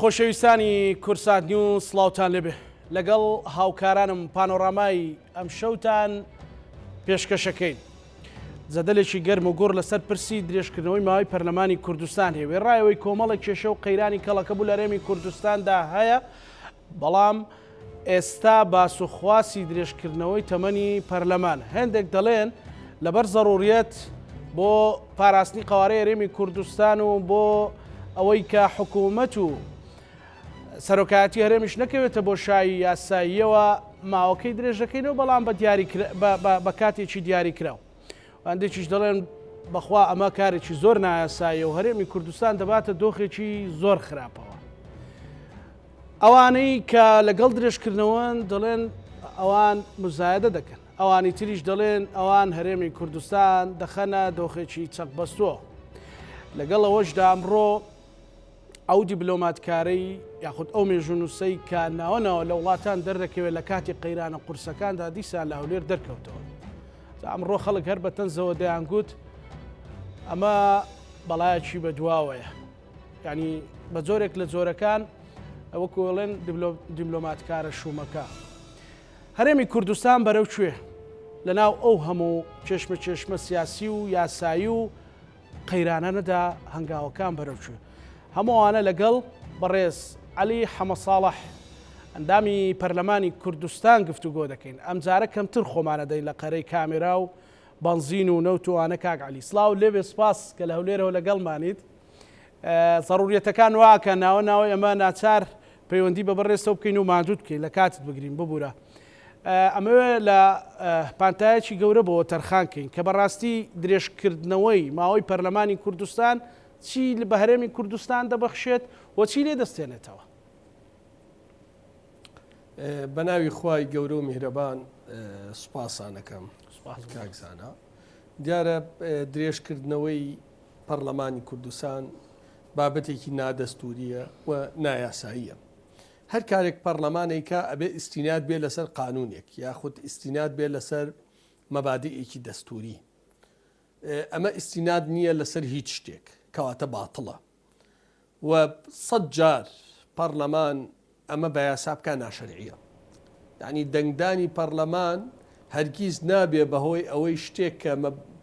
خۆشەویستانی کورسات نیو سڵاوتان لێبێ لەگەڵ هاوکارانم پانۆڕامای ئەم شەوتان پێشکەشەکەین. زەدەلێکی گەرم و گۆڕ لەسەر پرسی درێژکردنەوەی ماوەی پەرلەمانی کوردستان هەیە. ڕایەوەی کۆمەڵێک کێشە و قەیرانی کەڵەکە بوو لە هەرێمی کوردستاندا هەیە، بەڵام ئێستا باسوخواسی درێژکردنەوەی تەمەنی پەرلەمان. هەندێک دەڵێن لەبەر زەڕوریەت بۆ پاراستنی قوارەی هەرێمی کوردستان و بۆ ئەوەی کە حکوومەت و سەرۆکایەتی هەرێمیش نەکەوێتە بۆ شایی یاساییەوە ماوەکەی درێژەکەینەوە، بەڵام بە کاتێکی دیاری کراوە. هەندێکیش دەڵێن بەخوا ئەمە کارێکی زۆر نایاساییە و هەرێمی کوردستان دەباتە دۆخێکی زۆر خراپەوە. ئەوانەی کە لەگەڵ درێژکردنەوەن دەڵێن ئەوان مزایدە دەکەن، ئەوانی تریش دەڵێن ئەوان هەرێمی کوردستان دەخەنە دۆخێکی چەقبەستووە. لەگەڵ ئەوەشدا ئەمڕۆ ئەو دیبلۆماتکارەی یاخود ئەو مێژونووسەی کە ناوەنەوە لە وڵاتان دەردەکەوێت لە کاتی قەیرانە قورسەکاندا دیسان لە هەولێر دەرکەوتەوە. ئەمڕۆ خەڵک هەر بە تەنزەوە دەیانگوت ئەمە بەڵایەکی بەدواوەیە، یعنی بە جۆرێک لە جۆرەکان ئەوەکو وڵێن دیبلۆماتکارە شومەکە. هەرێمی کوردستان بەرەو کوێ لەناو ئەو هەموو چێشمە سیاسی و یاسایی و قەیرانەدا هەنگاوەکان بەرەو کوێ. هەمووانە لەگەڵ بەڕێز عەلی حەمەساڵح ئەندامی پەرلەمانی کوردستان گفتوگۆ دەکەین. ئەمجارە کەمتر خۆمانە دەین لە قەرەی کامێرا و بەنزین و نەوتوانە. کاک عەلی سڵاو لێبێ، سپاس کە لە هەولێرەوە لەگەڵمانیت. ضرورەتەکان واکە ناوەناوەی ئەمە ناچار پەیوەندی بە بەڕێستەوە بکەین و مادوود بکەین لە کاتت بگرین ببوورە. ئەمەوێ لە پانتایەکی گەورە بۆ تەرخانکەین کە بەڕاستی درێژکردنەوەی ماوەی پەرلەمانی کوردستان چی بە هەرێمی کوردستان دەبەخشێت و چی لێ دەستێنێتەوە؟ بە ناوی خوای گەورە و میهرەبان سوپاسانەکەم کاکزانە. دیارە درێژکردنەوەی پەرلەمانی کوردستان بابەتێکی نادەستوریە و نایاساییە. هەر کارێک پەرلەمانێکە ئەبێ ئیستیناد بێ لەسەر قانونێک یاخود ئیستیناد بێ لەسەر مەبادئێکی دەستوری. ئەمە ئیستیناد نییە لەسەر هیچ شتێک، کەواتە باتڵە. و 100 جار پەرلەمان ئەمە بە یاسا بکە ناشەرعیە. یعنی دەنگدانی پەرلەمان هەرگیز نابێ بەهۆی ئەوەی شتێک کە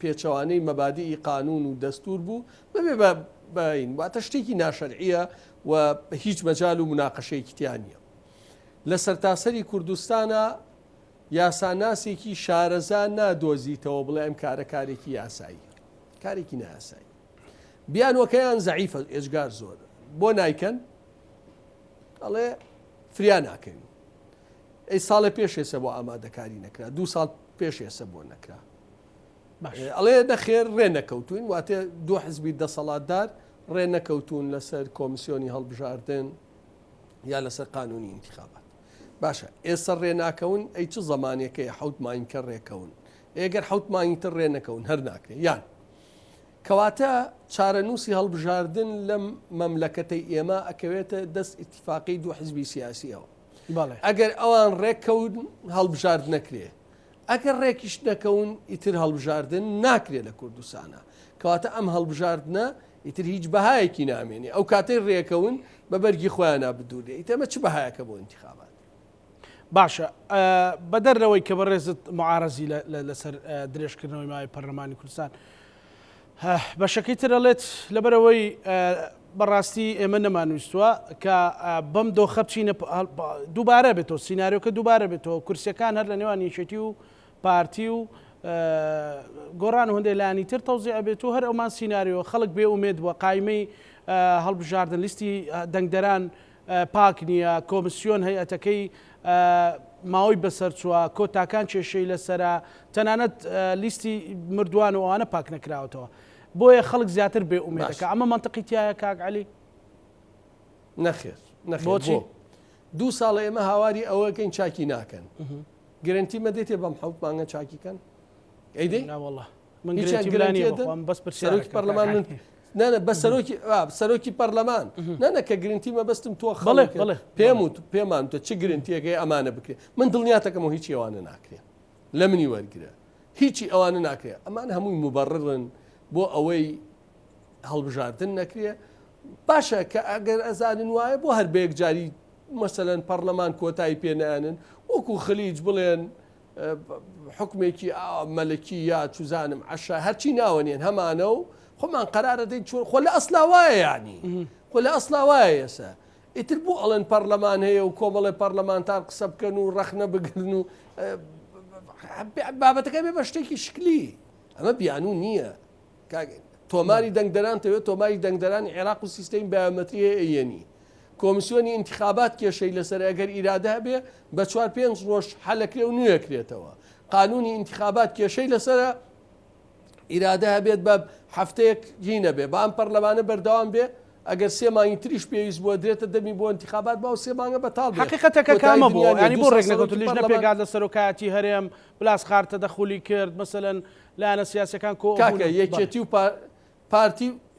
پێچەوانەی مەبادئی قانون و دەستور بوو ببێ بەین واتە شتێکی ناشەرعیە و هیچ مەجال و مناقەشەیەکی تیان نییە. لە سەرتاسەری کوردستانە یاساناسێکی شارەزا نادۆزیتەوە بڵێ ئەم کارە کارێکی یاسایی، کارێکی نایاسایی. بیانوەکەیان زەعیفە، ئێجگار زۆر بۆ نایکەن، ئەڵێ فریا ناکەین. ئەی ساڵی پێش ێسە بۆ ئامادەکاری نەکرا، 2 ساڵ پێش ێسە بۆ نەکرا. ئەڵێ نەخێر ڕێ نەکەوتوین، واتێ 2 حزبی دەسەڵاتدار ڕێ نەکەوتون لەسەر کۆمیسیۆنی هەڵبژاردن یا لەسەر قانونی انتخابات. باشە ئێستا ڕێ ناکەون، ئەی چ زەمانێکەیە 7 مانگکە ڕێکەون، ئێگەر 7 مانگتر ڕێ نەکەون هەر ناکرێ. یان کەواتە چارەنووسی هەڵبژاردن لەم مەملەکەتەی ئێمە ئەکەوێتە دەست ئیتیفاقی 2 حزبی سیاسیەوە. ئەگەر ئەوان ڕێککەون هەڵبژارد نەکرێ، ئەگەر ڕێکیش نەکەون ئیتر هەڵبژاردن ناکرێت لە کوردستانە. کەواتە ئەم هەڵبژاردنە ئیتر هیچ بەهایەکی نامێنێ. ئەو کاتەی ڕێکەون بە بەرگی خۆیان نابدوورێ، ئیتەمە چ بەهایەکە بۆ انتخابات. باشە بە دەرەوەی کە بەڕێزت معارەزی لەسەر درێژکردنەوەی ماوەی پەرلەمانی کوردستان بەشەکەی تر ئەڵێت لەبەرەوەی بەڕاستی ئێمە نەمانویستووە کە بەم دۆخە بچینە دووبارە بێتەوە، سیناریۆکە دووبارە بێتەوە، کورسەکان هەر لە نێوان یەکێتی و پارتی و گۆڕان و هەندێک لایانی تر تەوزیع بێت و هەر ئەومان سیناریۆ خەڵک بێ ئومێد بووە قایمەی هەڵبژاردن لیستی دەنگدەران پاک نییە، کۆمیسیۆن هەیئەتەکەی ماوەی بەسەر چووە، کۆتاکان کێشەی لەسەرە، تەنانەت لیستی مردووان و ئەوانە پاک نەکراوەتەوە. بۆیە خەڵک زیاتر بێ ئومێدەکە. ئەمە منطقی تایە کاک عەلی؟ نەخێر بۆچی 2 ساڵ ئێمە هاواری ئەوەکەین چاکی ناکەن. گرنتی مەدێتێ بەم 7 مانگە چاکیکەن؟ ئەیدەی ناوەڵڵا من گرنتی بەس سەرۆکی پەرلەمان نانە بە سەرۆکی پەرلەمان نانە کە گرنتی مەبەستم تۆ خەڵک پێمان تۆ چ گرنتیەکەی ئەمانە بکرێت. من دڵنیاتەکەم و هیچی ئەوانە ناکرێت، لە منی وەرگرە هیچی ئەوانە ناکرێت. ئەمان هەمووی مبەڕڕن بۆ ئەوەی هەڵبژاردن نەکرێ باشە کە ئەگەر ئەزانن وایە بۆ هەر بەیەک جاری مەسەلەن پەرلەمان کۆتایی پێنایانن وەکو خەلیج بڵێن حکمێکی مەلکی یا چوزانم عشا هەرچی ناوەنێن هەمانە و خۆمان قەرارە دەین چۆن خۆ لە ئەسلا وایە یعنی خۆ لە ئەسلا وایە ئێستا ئیتر بوو ئەڵێن پەرلەمان هەیە و کۆمەڵێ پەرلەمانتار قسە بکەن و ڕەخنە بگرن و بابەتەکە بێ بە شتێکی شکلی ئەمە بیانوو نییە تۆماری دەنگدەرانتەوێت تۆماری دەنگدەرانی عێراق و سیستەمی بایۆمەتری ئەیەنی کۆمیسیۆنی انتخابات کێشەی لەسەر ئەگەر ئیرادە بێ بە 4-5 ڕۆژ حەلەکرێ و نوێکرێتەوە قانونی انتخابات کێشەی لەسەر ئیرادە هەبێت بە هەفتەیەک هینە بێ بە ئەم پەرلەمانە بەردەوام بێ ئەگەر 3 مانگی تریش پێویست بۆ درێتە دەمی بۆ انتخابات با و 3 مانگە بەتاڵ حقیقەتەکە کامە بۆ ینی بۆ ڕێک لیژ نەپێگات لە سەرۆکایەتی هەرێم بلاس خارتە دەخولی کرد مەسەلەن لایەنە سیاسەکان کاکە یەکێتی و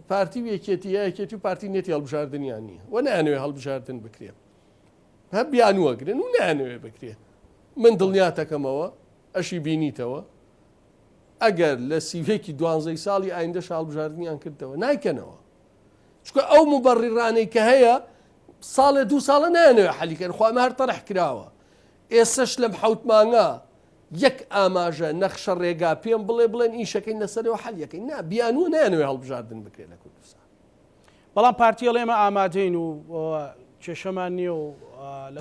پارتی یەکێتی و پارتی نێتی هەڵبژاردنیان نییە و نانوێ هەڵبژاردن بکرێ هە بیانوەگرن و نانوێ بکرێ من دڵنیاتەکەمەوە ئەشی بینیتەوە ئەگەر لە سیڤێکی 12 ساڵی ئایندە هەڵبژاردنیان کردەوە نایکەنەوە چکە ئەو مبەڕیڕانەی کە هەیە ساڵێ 2 ساڵە نانوێ حەلیکەن خۆمە هەر تەرەح کراوە ئێسش لەم حەوت مانگە یەک ئاماژە نەخشە ڕێگا پێم بڵێن ئیشەکەی لەسەرەوە حەلیەکەی نا بیانوە نانوێ هەڵبژاردن بکرێت لە کوردستان بەڵام پارتیە ئێمە ئامادەین و کێشەمان نییە و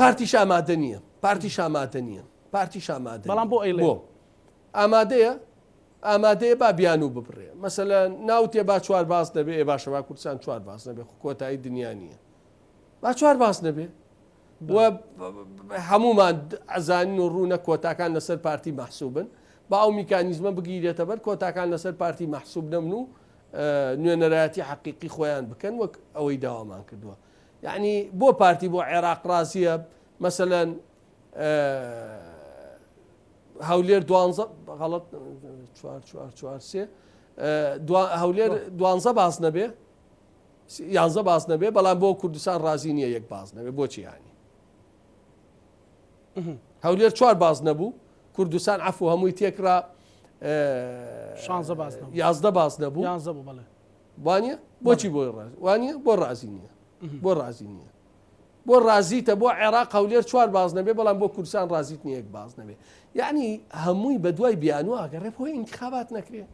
پارتیش ئامادە نییە پارتیش ئامادە نییە پارتیش ئامادە بەڵام بۆ ئەیڵێ ئامادەیە با بیانوو ببڕێ مەسەلەن ناوتێ با 4 باس دەبێ ێ باشە با کوردستان 4 باس نەبێ کۆتایی دنیا نییە با 4 باس نەبێ و هەمومان ئەزانین و ڕوونە کۆتاکان لەسەر پارتی مەحسوبن با ئەو میکانیزمە بگیرێتە بەر کۆتاکان لەسەر پارتی مەحسوب نەبن و نوێنەرایەتی حەقیقی خۆیان بکەن وەک ئەوەی داوامان کردووە یعنی بۆ پارتی بۆ عێراق ڕازیە مەسەلەن هەولێر 12 غەڵەت 4 هەولێر 12 باس نەبێ 11 باس نەبێ بەڵام بۆ کوردستان ڕازی نییە یەک باس نەبێ بۆچی ینی هەولێر 4 باز نەبوو کوردستان عفو هەمووی تێکرا 11 باز نەبوو وانە بۆچی بۆ وانە بۆ ڕازی نییە بۆ ڕازی نییە بۆ ڕازیتە بۆ عێراق هەولێر 4 باز نەبێ بەڵام بۆ کوردستان ڕازیت نیە یەک باز نەبێ یعنی هەمووی بە دوای بیانوە ئەگەڕێ بۆی انتخابات نەکرێ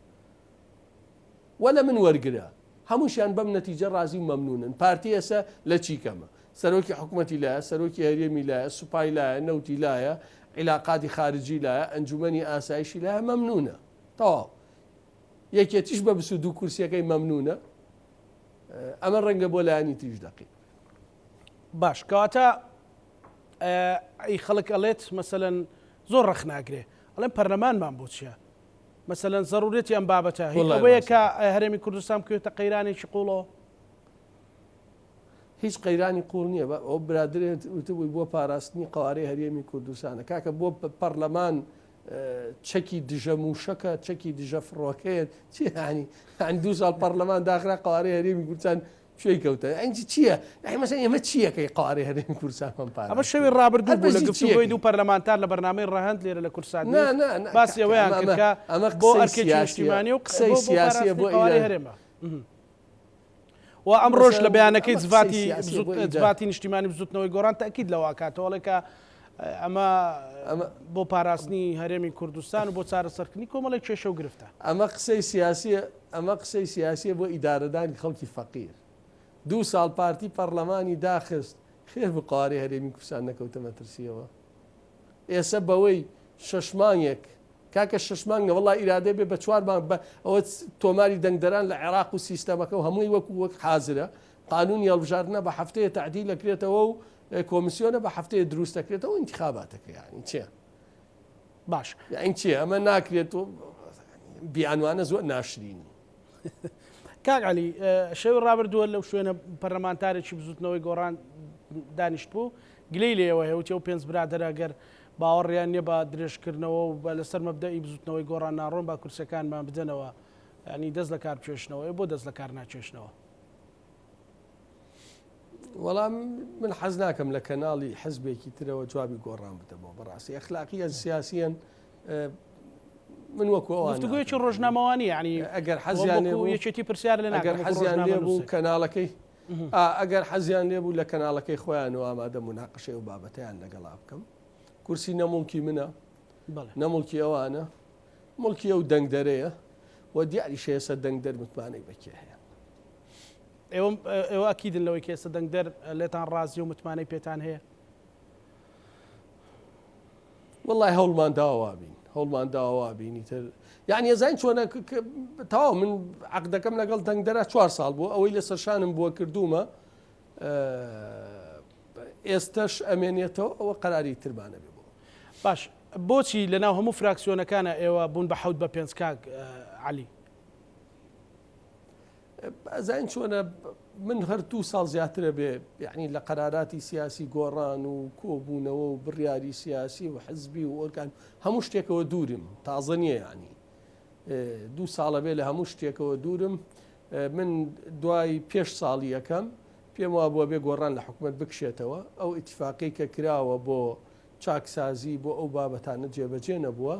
وەلە من وەرگرە هەمووشیان بەم نەتیجە ڕازی و مەمنونن پارتی ئێستا لە چیکەمە سەرۆکی حکوومەتی لایە سەرۆکی هەرێمی لایە سوپای لایە نەوتی لایە عیلاقاتی خارجی لایە ئەنجومەنی ئاسایشی لایە مەمنونە تەواو یەکێتیش بە 22 کورسیەکەی مەمنونە ئەمە ڕەنگە بۆ لایەنی تریش دەقیق باش کەواتە ئەی خەڵک ئەڵێت مەسەلەن زۆر ڕەخ ناگرێ ئەڵێن پەرلەمانمان بۆ چییە مەسەلەن زەڕورەتی ئەم بابەتە هیچ کە هەرێمی کوردستان بکوێتە قەیرانێکی قوڵەوە هیچ قەیرانی قوڵ نییە ئەو برادرێت وتبووی بۆ پاراستنی قوارەی هەرێمی کوردستانە کاکە بۆ پەرلەمان چەکی دژە موشەکە چەکی دژە فڕۆکەیەت چی هانی 2 ساڵ پەرلەمان داخرا قوارەی هەرێمی کوردستان شوێی کەوتە ئەنج چییە مەسەن ئێمە چیەکەی قوارەی هەرێمی کوردستانمان پارێ ئەمە شەوی ڕابردوو بوو لە گفتوگۆی دوو پەرلەمانتار لە بەرنامەی ڕەهەند لێرە لە کورسان باسی ئەوەیان کردکە بۆ ئەرکێکی نیشتیمانی و قسەی سیاسی بۆ هەرێمە و ئەم ڕۆژ لە بەیانەکەی جواتی نیشتیمانی بزوتنەوەی گۆڕان تاکید لەوە کاتەوەڵێکە ئەمە بۆ پاراستنی هەرێمی کوردستان و بۆ چارەسەرکردنی کۆمەڵێک کێشە و گرفتە ئەمە قسەی سیاسیە بۆ ئیدارەدانی خەڵکی فەقیر 2 ساڵ پارتی پەرلەمانی داخست خێر بە قوارەی هەرێمی کوردستان نەکەوتە مەترسیەوە ئێستا بەوەی 6 مانگێک کاکە 6 مانگە وەڵا ئیرادە بێ بە 4 مانگ ئەوە تۆماری دەنگدەران لە عێراق و سیستەمەکە و هەمووی وەک حازرە قانونی هەڵبژاردنە بە هەفتەیە تعدیل دەکرێتەوە و کۆمیسیۆنە بە هەفتەیە دروست دەکرێتەوە و انتخاباتەکە یعنی چییە باش یعنی چییە ئەمە ناکرێت و بیانوانە زۆر ناشرینی کاک عەلی شەوی ڕابردووە لەو شوێنە پەرلەمانتارێکی بزوتنەوەی گۆڕان دانیشت بوو گلەی لێەوە هەوتی و 5 برادەرە گەر باوەڕیان نییە بە درێژکردنەوە و بە لەسەر مەبدەئی بزوتنەوەی گۆڕان ناڕۆن با کورسەکانمان بدەنەوە ینی دەست لە کار پێشنەوە بۆ دەست لە کار ناچێشنەوە وەڵام من حەز ناکەم لە کەناڵی حزبێکی ترەوە جوابی گۆڕان بدەمەوە بەڕاستی ئەخلاقیە سیاسیەن من وەکو گفتوگویەکی ڕۆژنامەوانی ینی ئەگەر حەزیان یەکێتی پرسیار لە ئەگەر حەزیان لێ بوو کەناڵەکەی ئەگەر حەزیان لێبوو لە کەناڵەکەی خۆیانەوە ئامادە مناقشەی و بابەتیان لەگەڵا بکەم کورسی نەموڵکی منە نەموڵکی ئەوانە مڵکی ئەو دەنگدەرەیە و دیاری شێسە دەنگدەر متمانەی بەکێ هەیە ئێوە ئەکیدن لەوەی کێسە دەنگدەر لێتان ڕازی و متمانەی پێتان هەیە وڵای هەوڵمان داوابین هەوڵمان داوابینی تر یعنی ێزین چۆنە تەواو من عقدەکەم لەگەڵ دەنگدەرە 4 ساڵ بوو ئەوەی لە سەرشانم بووە کردومە ئێستش ئەمێنێتەوە ئەوە قەراری ترمانە بێ بوو باش بۆچی لەناو هەموو فراکسیۆنەکانە ئێوە بوون بە 7 بە 5 کاک علی ئەزین چۆنە من هەر 2 ساڵ زیاترە بێ یعنی لە قەراراتی سیاسی گۆڕان و کۆبوونەوە و بڕیاری سیاسی و حزبی و ئۆرگان هەموو شتێکەوە دوورم تازە نییە ینی 2 ساڵە بێ لە هەموو شتێکەوە دوورم من دوای پێش ساڵی یەکەم پێم وا بووە بێ گۆڕان لە حکومت بکشێتەوە ئەو ئیتفاقی کە کراوە بۆ چاکسازی بۆ ئەو بابەتانە جێبەجێ نەبووە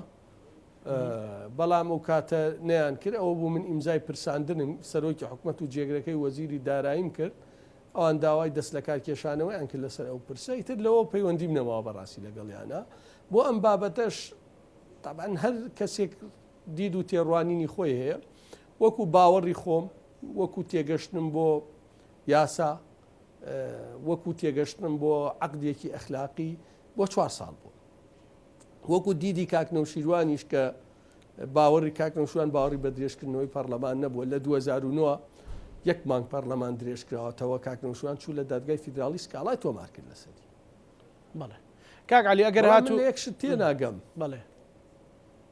بەڵام ئەو کاتە نەیان کرد ئەوە بوو من ئیمزای پرساندنم سەرۆکی حکومت و جێگرەکەی وەزیری داراییم کرد ئەوان داوای دەست لە کار کێشانەوەیان کرد لەسەر ئەو پرسەی تر لەوە پەیوەندیم نەماوە بەڕاستی لەگەڵیانە بۆ ئەم بابەتەش طبعاً هەر کەسێک دید و تێڕوانینی خۆی هەیە وەکو باوەڕی خۆم وەکو تێگەشتنم بۆ یاسا وەکو تێگەشتنم بۆ عەقدێکی ئەخلاقی بۆ 4 ساڵ بوو وەکو دیدی کاکنەوشیروانیش کە باوەڕی کاکنەوشیروان باوەڕی بە درێژکردنەوەی پەرلەمان نەبووە لە 2009 1 مانگ پەرلەمان درێژکراوەتەوە کاکنەوشیروان چوو لە دادگای فیدراڵی سکاڵای تۆمار کرد لەسەری بەڵێ کاک علی ئەگەر هاتوو یەکشت تێناگەم بەڵێ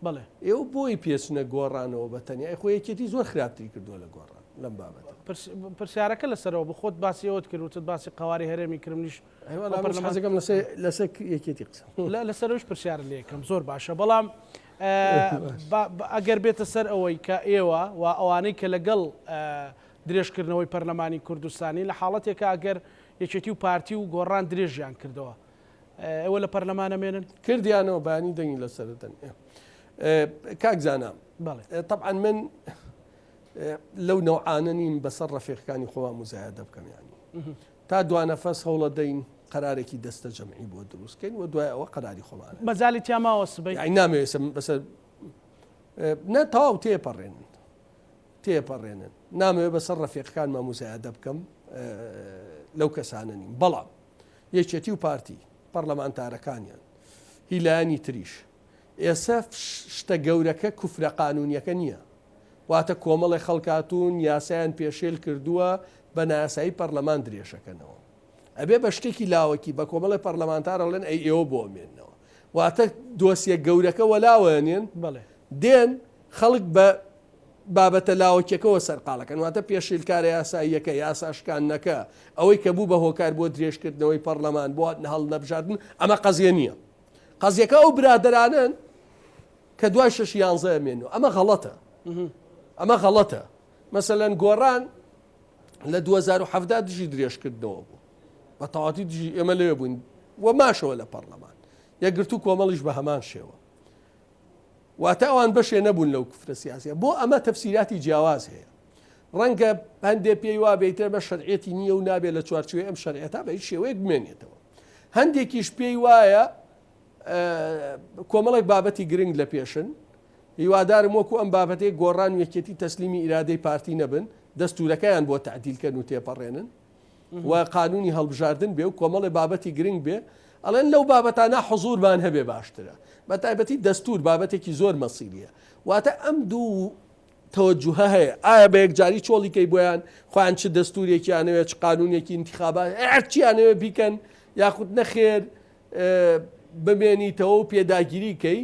بەڵێ ئێوە بۆی پێچنە گۆڕانەوە بەتەنیا خۆ یەکێتی زۆر خراپتری کردووە لە گۆڕان لەم بابەتە پرسیارەکە لەسەرەوە بخۆت باسی ئەوت کرد وتت باسی قواری هەرێمی کردنیش حەزەکەم لەسەر یەکێتی قسە لەسەرەوەش پرسیار لێکم زۆر باشە بەڵام ئەگەر بێتە سەر ئەوەی کە ئێوە و ئەوانەی کە لەگەڵ درێژکردنەوەی پەرلەمانی کوردستانی لە حاڵەتێکە ئەگەر یەکێتی و پارتی و گۆڕان درێژیان کردەوە ئەوە لە پەرلەمانە مێنن کردیانەوە بانی دەنگی لەسەرتن کاکزانام طبعا من لەو نەوعانە نیم بەسەر ڕەفیقەکانی خۆمان مزایدە بکەم ینی تا دوانەفەس هەوڵە دەین قەرارێکی دەستە جەمعی بۆ دروستکەین و دوای ئەوە قەراری خۆمان مەزالی تیاماوە سبەی نامەوێت بەسەر نە تەواو تێپەڕێنن نامەوێت بەسەر ڕەفیقەکانمان مزایدە بکەم لەو کەسانە نیم بەڵام یەکێتی و پارتی پەرلەمانتارەکانیان هیلایانی تریش ئێستا شتە گەورەکە کوفرە قانونیەکە نییە واتە کۆمەڵی خەڵکاتون یاسایان پێشێل کردووە بە ناسایی پەرلەمان درێژەکەنەوە ئەبێ بە شتێکی لاوەکی بە کۆمەڵی پەرلەمانتارە بڵێن ئەی ئێوە بۆ مێننەوە واتە دۆسیە گەورەکە وەلاوێنێن دێن خەڵک بە بابەتە لاوەکیەکەەوە سەرقاڵەکەن واتە پێشیلکارە یاساییەکە یاساشکانەکە ئەوەی کە بوو بە هۆکار بۆ درێژکردنەوەی پەرلەمان بۆ هەڵ نەبژاردن ئەمە قەزیە نییە قەزیەکە ئەو برادەرانن کە دوای 6 11 مێنەوە ئەمە غەڵەتە مەسەلەن گۆڕان لە 2017 دژی درێژکردنەوە بوو بە تەواتی دژی ئێمە لێ بووین و ماشەوە لە پەرلەمان یەکگرتو کۆمەڵیش بە هەمان شێوە واتە ئەوان بەشێ نەبوون لەو کوفرە سیاسیە بۆ ئەمە تەفسیراتی جیاواز هەیە ڕەنگە هەندێک پێی وا بێتە بە شەرعێتی نییە و نابێت لە چوارچوێ ئەم شەرعێتە بە هیچ شێوەیەک بمێنێتەوە هەندێکیش پێی وایە کۆمەڵێک بابەتی گرنگ لە پێشن هیوادارم وەکو ئەم بابەتەیە گۆڕان و یەکێتی تەسلیمی ئیرادەی پارتی نەبن دەستورەکەیان بۆ تعدیلکەن و تێپەڕێنن و قانونی هەڵبژاردن بێ و کۆمەڵی بابەتی گرنگ بێ ئەڵێن لەو بابەتانە حوزورمان هەبێ باشترە بە تایبەتی دەستور بابەتێکی زۆر مەسیریە واتە ئەم دوو تەوەجوهە هەیە ئایا بە یەکجاری چۆڵیکەی بۆیان خۆیان چ دەستورێکیانەوێت چ قانونێکی انتخابات هەرچیانەوێ بیکەن یاخود نەخێر بمێنیتەوە و پێداگیریکەی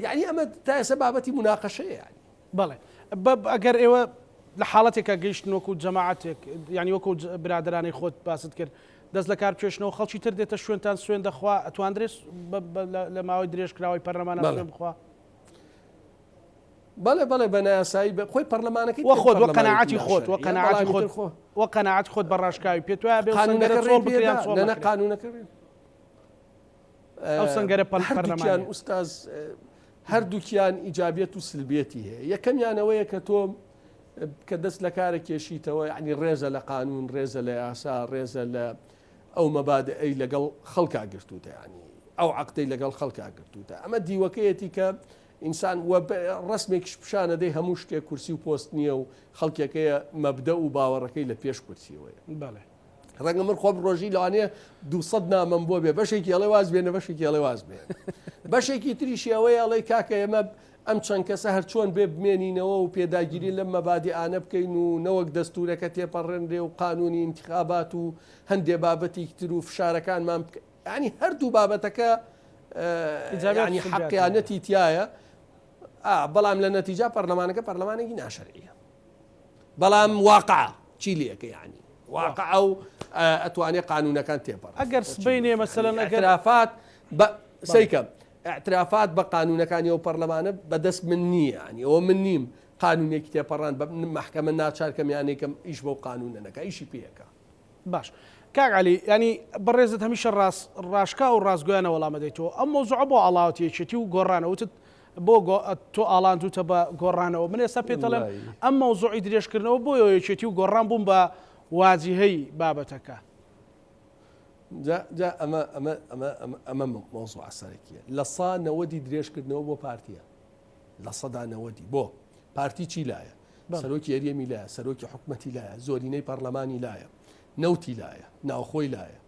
یعنی ئەمە تا ئێستا بابەتی مناقەشەیە یعنی بەڵێ ئەگەر ئێوە لە حاڵەتێکە گەیشتن وەکو جەماعەتێک یعنی وەکو برادرانی خۆت باست کرد دەست لە کار پێشنەوە خەڵکی تر دێتە شوێنتان سوێن دەخوا ئەتواندرێت لە ماوەی درێژکراوی پەرلەمانە سوێن بخوا بەڵێ بە نایاسایی خۆی پەرلەمانەکەی خۆت وە قەناعەتی خۆت وە قەناعەتی خۆت بە ڕاشکاوی پێت وایە بێ لەنە قانونەکە ئەو سەنگەرە پەرلەمانیان ئوستاز هەردووکیان ئیجابێت و سلبێتی هەیە یەکەمیانەوەیە کە تۆ کە دەست لە کارە کێشیتەوە ینی ڕێزە لە قانون ڕێزە لە یاسا ڕێزە لە ئەو مەبادئەی لەگەڵ خەڵکا گرتوتە ینی ئەو عقدەی لەگەڵ خەڵکا گرتوتە ئەمە دیوەکەیەتی کە ئینسان ڕسمێکش پیشانە دەی هەموو شتێک کورسی و پۆست نییە و خەڵکێکەیە مەبدە و باوەڕەکەی لە پێش کورسیەوەی ڕەنگە من خۆم ڕۆژی لەوانەیە 200 نامم بۆ بێ بەشێکی ئەڵێ واز بێنە بەشێکی ئەڵێ واز بێ بەشێکی تریشی ئەوەی ئەڵێ کاکە ئێمە ئەم چەند کەسە هەر چۆن بێ بمێنینەوە و پێداگیری لەم مەبادیئانە بکەین و نەوەک دەستورەکە تێپەڕێنرێ و قانونی انتخابات و هەندێ بابەتی تر و فشارەکانمان ینی هەردوو بابەتەکە ینی حەقیانەتی تایە بەڵام لە نەتیجا پەرلەمانەکە پەرلەمانێکی ناشەرعیە بەڵام واقع چی لێکە ینی واقع ئەو ئەتوانێت قانونەکان تێپەڕ ئەگەر سبەینێ مەسەلەن ئەگەرافات سیکەم اعترافات بە قانونەکانی ئەو پەرلەمانە بەدەست من نییە ینی ئەوە من نیم قانونێکی تێپەڕان بە محکەمە ناچارکەم یانێکم ئیش بۆ قانونەکە ئیشی پێەکە باش کاک علی ینی بەڕێزت هەمیشە ڕاشکا و ڕاستگویانە وەڵامە دەیتەوە ئەم مۆزوع بۆ ئاڵاوەتیەکێتی و گۆڕانەوەتت بۆ تۆ ئاڵاندوتە بە گۆڕانەوە من ئێستا پێ دەڵێم ئەم مەوزوعی درێژکردنەوە بۆ یەکێتی و گۆڕان بووم بە واجهەی بابەتەکە ئەمە مۆزوع سەرەکیە لە سا نەوەدی درێژکردنەوە بۆ پارتیە لە سەدا نەوەدی بۆ پارتی چی لایە سەرۆکی یاریەمی لایە سەرۆکی حکومەتی لایە زۆرینەی پەرلەمانی لایە نەوتی لایە ناوخۆی لایە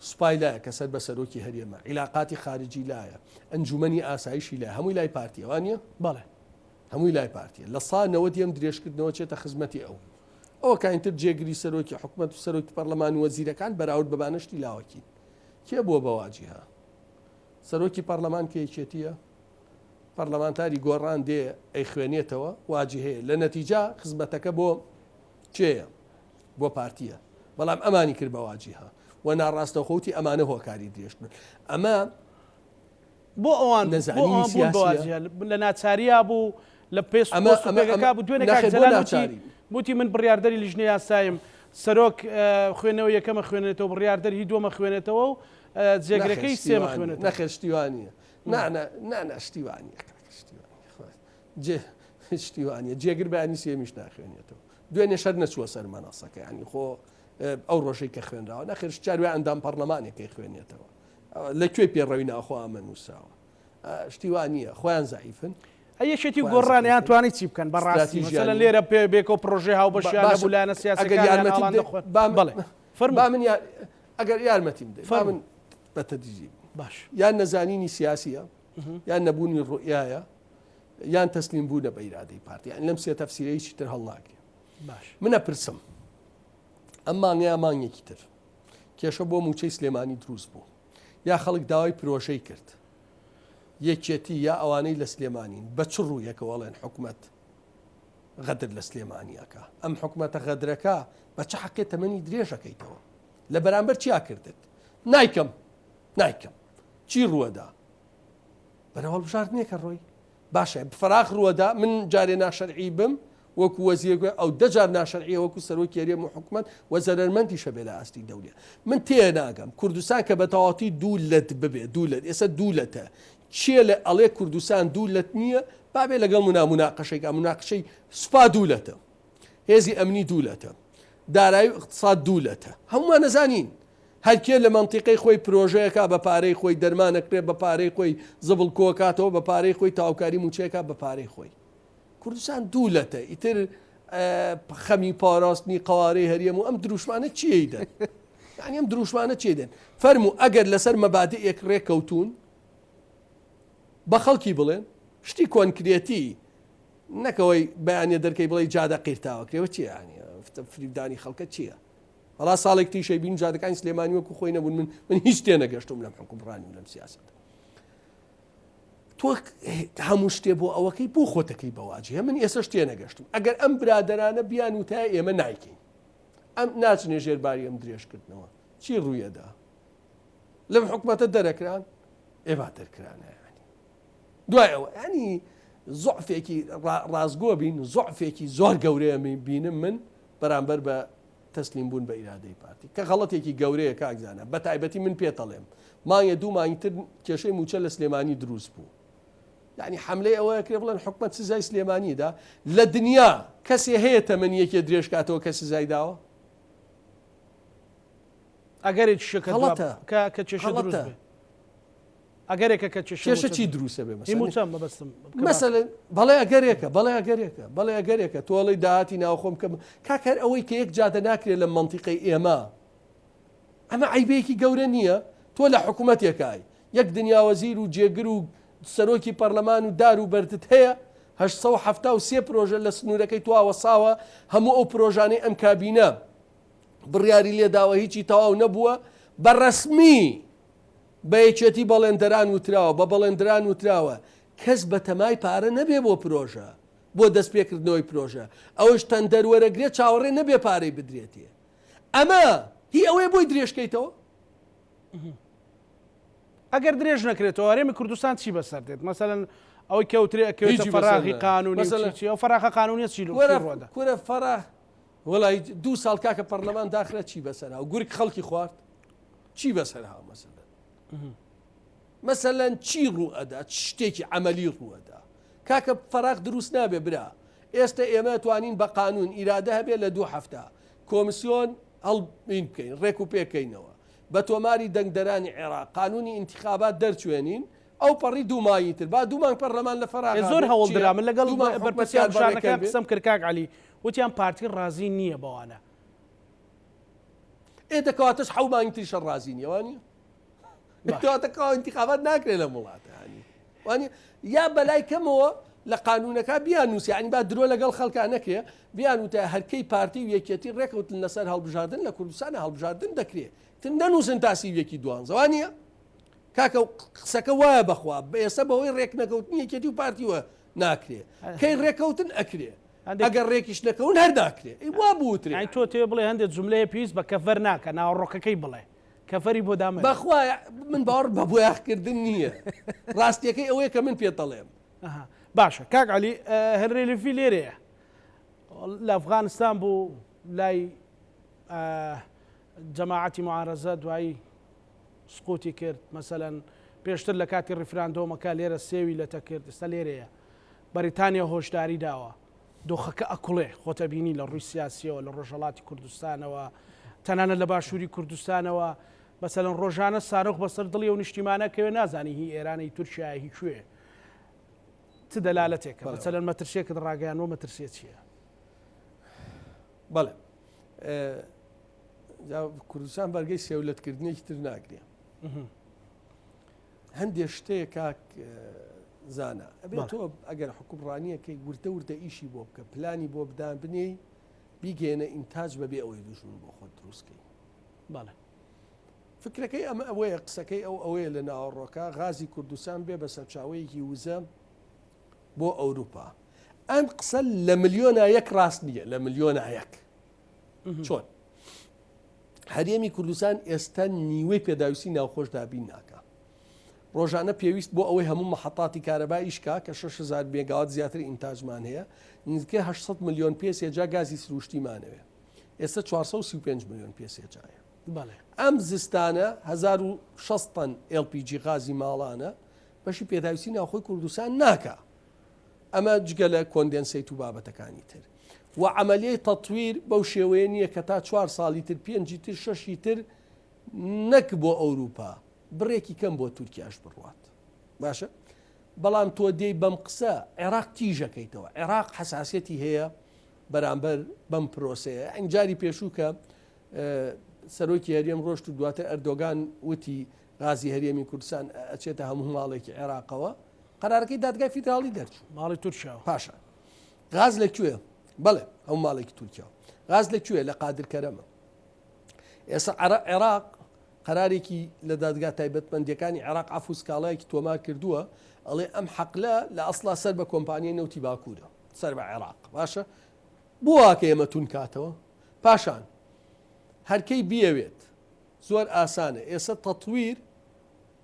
سوپای لایە کە سەر بە سەرۆکی هەریەمە عیلاقاتی خارجی لایە ئەنجومەنی ئاسایشی لایە هەمووی لای پارتیە وانە بەڵێ هەمووی لای پارتیە لە سا نەوەدی ئەم درێژکردنەوە چێتە خزمەتی ئەو ئەوە کاینتر جێگری سەرۆکی حکومەت و سەرۆکی پەرلەمانی وەزیرەکان بەراورد بەبانشتی لاوەکی کێ بووە بەواجیها سەرۆکی پەرلەمان کێچێتیە پەرلەمانتاری گۆڕان دێ ئەی خوێنێتەوە واجی هەیە لە نەتیجا خزمەتەکە بۆ چێە بۆ پارتیە بەڵام ئەمانی کرد بەواجیها و ناڕاستە خۆتی ئەمانە هۆکاری درێژن ئەمە بۆ ئەوان نەزانینی سیاسی لە ناچاریا بوو لە پێستەکە بوو دوێنێ کاکجلانی وتی من بڕیاردەری لیژنەی یاسایم سەرۆک خوێنەوە یەکەمە خوێنێتەوە بڕیاردەری دووەمە خوێنێتەوە و جێگرەکەی سێمە خوێنێت نەخێشتیوانە نانەشتیوانە شتیوانە جێگر بەانی سێمیش ناخوێنێتەوە دوێنێ شەر نەچووە سەر مەناسەکە ینی خۆ ئەو ڕۆژەی کە خوێنراوە نەخێش چاروێ ئەندام پەرلەمانێکی خوێنێتەوە لەکوێ پێڕەوی ناخوا ئەمە نووساوە شتیوانە خۆیان زعیفن یەکێتی گۆڕانیان توانی چی بکەن بەڕاستی مەسەلەن لێرە پێ بێکەوە پرۆژێ هاوبەشیان نەبوولانە سیاسەکان بەڵێ با من ئەگەر یارمەتیم بدەیت من بەتەدریجی باش یان نەزانینی سیاسیە یان نەبوونی ڕوئایە یان تەسلیم بوونە بە ئیرادەی پارتی یان لەم سێ تەفسیرەیەکی تر هەڵناکرێ باش منە پرسم ئەم مانگەیە مانگێکی تر کێشە بۆ موچەی سلێمانی دروست بوو یا خەڵک داوای پرۆژەی کرد یەکێتی یا ئەوانەی لە سلێمانین بە چ ڕوویەکەوەڵێن حکوومەت غەدر لە سلێمانیەکە ئەم حکوومەتە غەدرەکە بە چه حەقێت تەمەنی درێژەکەیتەوە لە بەرامبەر چیا کردت نایکەم چی ڕووەدا بەرەوەڵ بژاردنێکە ڕۆی باشە فراخ ڕووەدا من جارێ ناشەرعی بم وەکو وەزیرگوێ ئەو دەجار ناشەرعیە وەکو سەرۆکی یاریەم و حکومەت وە زەرمەندیشە بێ لە ئاستی دەولێ من تێ ناگەم کوردستان کە بە تەواوەتی دوولەت ببێ دوولەت ئێستا دوولەتە چیە لە ئەڵێ کوردستان دوولەت نییە بابێ لەگەڵ مناقەشێکە مناقەشەی سوپا دوولەتە هێزی ئەمنی دوولەتە دارایی اقتصاد دوولەتە هەمومان نەزانین هەرکێ لە منتیقەی خۆی پرۆژەیەکە بە پارەی خۆی دەرمانەکرێت بە پارەی خۆی زبڵ کۆکاتەوە بە پارەی خۆی تاوکاری موچەیەکە بە پارەی خۆی کوردستان دوولەتە ئیتر خەمی پاراستنی قوارەی هەریەم و ئەم دروشمانە چیەیدەن یعنی ئەم دروشمانە چێدەن فەرموو ئەگەر لەسەر مەبادئێک ڕێکەوتون بە خەڵکی بڵێن شتی کۆنکرێتی نەکەوەی بەیانە دەرکەی بڵێ جادە قیرتاوەکرێەوە چیە ینی فریودانی خەڵکە چییە بەڵا ساڵێک تیشەی بین جادەکانی سلێمانی وەکو خۆی نەبوون من هیچ تێنەگەشتم لەم حکومڕانی و لەم سیاست تۆ هەموو شتێ بۆ ئەوەکەی بۆ خۆتەکەی بەواجهە من ئێستا شتێ نەگەشتم ئەگەر ئەم برادەرانە بیان وتای ئێمە نایکەین ئەم ناچنێ ژێرباری ئەم درێژکردنەوە چی ڕوویەدا لەم حکومەتە دەرەکران ئێوا دەرکرانە ینی دوای ئەوە ینی زۆعفێکی ڕازگۆ بین زۆعفێکی زۆر گەورەیە بینم من بەرامبەر بە تەسلیم بوون بە ئیرادەی پارتی کە غەڵەتێکی گەورەیە کاکزانە بە تایبەتی من پێتەڵێم مانگە دوو مانگتر کێشەی موچە لە سلێمانی دروست بوو یعنی حملەی ئەوەیە کرێ بڵێن حکومەت سزای سلێمانیدا لە دنیا کەسێ هەیە تەمەنیەکێ درێژ کاتەوە کە سزای داوە ئەگەرێک کە چێشە دروست بێ ئەگەرێکە کە کێشە چی دروستە بێ هیموچەم مەبەستم مەسەلەن بەڵێ ئەگەرێکە تۆڵی داهاتی ناوخۆم کەم کاکەر ئەوەی کە یەک جادە ناکرێت لە منتیقەی ئێمە ئەمە عیبەیەکی گەورە نییە تۆ لە حکوومەتێکای یەک دنیاوەزیر و جێگر و سەرۆکی پەرلەمان و دار و بەرتت هەیە 1970 پرۆژە لە سنوورەکەی تواوە ساوە هەموو ئەو پرۆژانەی ئەم کابینە بڕیاری لێداوە هیچی تەواو نەبووە بە ڕەسمی بە یەکێتی بەڵێندەران وتراوە بە بەڵێندران وتراوە کەس بە تەمای پارە نەبێ بۆ پرۆژە بۆ دەستپێکردنەوەی پرۆژە ئەوەش تەندەر وەرەگرێت چاوەڕێ نەبێ پارەی بدرێتێ ئەمە هی ئەوەیە بۆی درێژکەیتەوە ئەگەر درێژ نەکرێتەوە هەرێمی کوردستان چی بەسەر دێت مەسەلەن ئەوەی کەوترێت فەراغی قانونی ئەو فەراخە قانونیە چی ڕۆدا کورە فەراغ وڵی 2 ساڵ کاکە پەرلەمان داخرە چی بەسەرا و گورگ خەڵکی خوارد چی بەسەرها مەسەلەن چی ڕوو ئەدا شتێکی عملی ڕووەدا کاکە فەراغ دروست نابێ برا ئێستا ئێمە توانین بە قانون ئیرادە هەبێ لە 2 هەفتە کۆمیسیۆن هەڵبین بکەین ڕێک و پێکەینەوە بە تۆماری دەنگدەرانی عێراق قانونی انتخابات دەرچوێنین ئەو پەڕی 2 مانگی تر با 2 مانگ پەرلەمان لە فەراغ زۆر هەوڵ درا من لەگەڵ بەرپرسیار شانەکە قسەم کرد کاک عەلی وتیان پارتی ڕازی نییە بەوانە دەکەواتەش 7 مانگی تریشە ڕازی نییە وانە کەواتەکەەوە انتخابات ناکرێت لە وڵاتە وانە یا بەلای کەمەوە لە قانونەکە بیان نووسی عنی با درۆ لەگەڵ خەڵکان نەکرێ بیان وتە هەرکەی پارتی و یەکێتی ڕێکەوتن لەسەر هەڵبژاردن لە کوردستانە هەڵبژاردن دەکرێت تر نەنووسن تاسیویەکی دوانزەوانە کاکە قسەکە وایە بەخوا ئێستا بەوەی ڕێک نەکەوتنی یەکێتی و پارتیوە ناکرێت کەی ڕێکەوتن ئەکرێ ئەگەر ڕێکیش نەکەون هەر ناکرێت وا بوترێ تۆ تێ بڵێ هەندێک جملەیە پێویست بە کەفەر ناکە ناوەڕۆکەکەی بڵێ کەفەری بۆ دامە بەخوا من باوەڕ بە بۆ یاخکردن نییە ڕاستیەکەی ئەوەیە کە من پێدەڵێم باشە کاک عەلی هەرێلفی لێرەیە لە ئەفغانستان بوو لای جەماعەتی معارەزە دوایی سقوتی کرد مەسەلەن پێشتر لە کاتی ڕیفراندۆمەکە لێرە سێوی لەتە کرد ئێستا لێرەیە بەریتانیا هۆشداری داوە دۆخەکە ئەکوڵێ خۆتە بینی لە ڕووی سیاسیەوە لە ڕۆژهەڵاتی کوردستانەوە تەنانەت لە باشووری کوردستانەوە مەسەلەن ڕۆژانە سارۆخ بەسەر دڵی و نیشتیمانەکەوێ نازانی هی ئێرانی تورکیا هی کوێ چ دەلالەتێکە مەسەلەن مەترسیەکت ڕاگەیانەوە مەترسیە چییە؟ بەڵێ کوردستان بەرگەی سێولەتکردنێکی تر ناگرێ هەندێک شتەیە کاک زانە ئەبێت تۆ ئەگەر حکومڕانیەکەی وردە ئیشی بۆ بکە پلانی بۆ بدان بنێی بیگەێنە ئینتاج بەبێ ئەوەی دوژمن بۆ خۆت دروستکەی بەڵێ فکرەکەی ئەمە ئەوەیە قسەکەی ئەوەیە لە ناوەڕۆکە غازی کوردستان بێ بە سەرچاوەیەکی وزە بۆ ئەوروپا ئەم قسە لە ملیۆنە یەک ڕاست نییە لە ملیۆنە یەک چۆن هەرێمی کوردستان ئێستا نیوەی پێداویستی ناوخۆش دابین ناکە ڕۆژانە پێویست بۆ ئەوەی هەموو مەحەتاتی کارەباییشکا کە 6,000 مێگاوات زیاتر ئینتاجمان هەیە نزیکەی 800 ملیۆن پێسێجا گازی سروشتیمانەوێ ئێستا 435 ملیۆن پێسێجایە ئەم زستانە 1600 تەن LPG غازی ماڵانە بەشی پێداویستی ناوخۆی کوردستان ناکە ئەمە جگە لە کۆندێنسەیت و بابەتەکانی تر و عملیای تەطویر بەو شێوەیە نییە کە تا 4 ساڵی تر 5 تر 6 تر نەک بۆ ئەوروپا بڕێکی کەم بۆ تورکیاش بڕوات باشە بەڵام تۆ دێی بەم قسە عێراق تیژەکەیتەوە عێراق حساسەتی هەیە بەرامبەر بەم پرۆسەیە ئەنجاری پێشوو کە سەرۆکی هەرێم ڕۆشت و دواتر ئەردۆگان وتی غازی هەرێمی کوردستان ئەچێتە هەموو ماڵێکی عێراقەوە قەرارەکەی دادگای فیدراڵی دەرچوو ماڵی تورکیا پاشە غاز لەکوێ بەڵێ ئەو ماڵێکی تورکیا غاز لەکوێ لە قادرکەرەمە ئێستا عێراق قەرارێکی لە دادگا تایبەتمەندیەکانی عێراق عەفو سکاڵایەکی تۆمار کردووە ئەڵێ ئەم حەقلە لە ئەسڵا سەر بە کۆمپانیای نەوتی باکوورە سەر بە عێراق باشە بۆ واکە ئێمە تون کاتەوە پاشان هەرکەی بیەوێت زۆر ئاسانە ئێستا تەطویر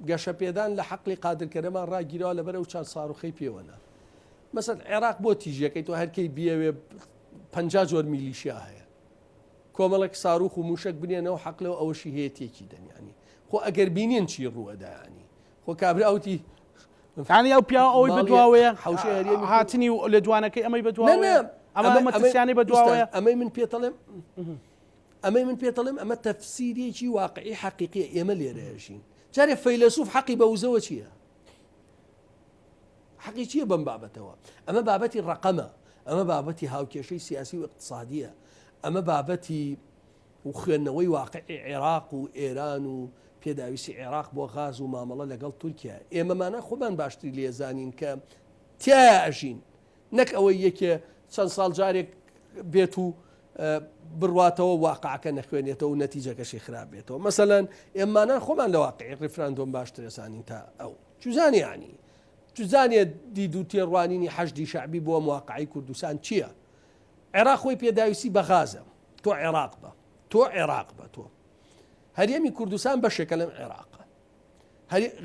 گەشە پێدان لە حەقلی قادرکەرەمان ڕاگیرەوە لەبەر ئەو چەند ساڕوخەی پێوەنا مەسەڵەن عێراق بۆ تیژەکەی تۆ هەرکەی بیەوێ 50 جۆر میلیشیا هەیە کۆمەڵێک ساروخ و موشک بنێنەوە حەقلەوە ئەوەشی هەیەتێکی دەنیانی خۆ ئەگەر بینێن چی ڕووەدایانی خۆ کابراوتی ثاني أو بيا أو بدواوية حوشي هريمي هاتني لدوانك أمي بدواوية أما تسياني بدواوية أمي من بيطلم أمي من بيطلم أما تفسيري شيء واقعي حقيقي يمل يراشين جاري فيلسوف حقي بوزوة شيء حقيقية بن بابتها أما بابتي الرقمة أما بابتي هاوكي شيء سياسي واقتصادية أما بابتي وخنوي واقعي عراق وإيران وبيداويسي عراق بو غاز ومامله لقل تركيا إما ما ناخذ باشتري لي زانين ك تياجين نك أويك چەند ساڵ جارێک بێت و بڕواتەوە واقعەکە نەخوێنێتەوە و نەتیجەکەشی خراپ بێتەوە مەسەلەن ئێمانان خۆمان لە واقعی ڕیفراندۆم باشترە زانین تا ئەو چوزانی ینی چزانێت دید و تێڕوانینی حەشدی شعبی بۆ مواقعی کوردستان چییە؟ عێراق خۆی پێداویستی بە غازە تۆ عێراق بە تۆ عێراق بە تۆ هەریەمی کوردستان بەشێکە لەم عێراقە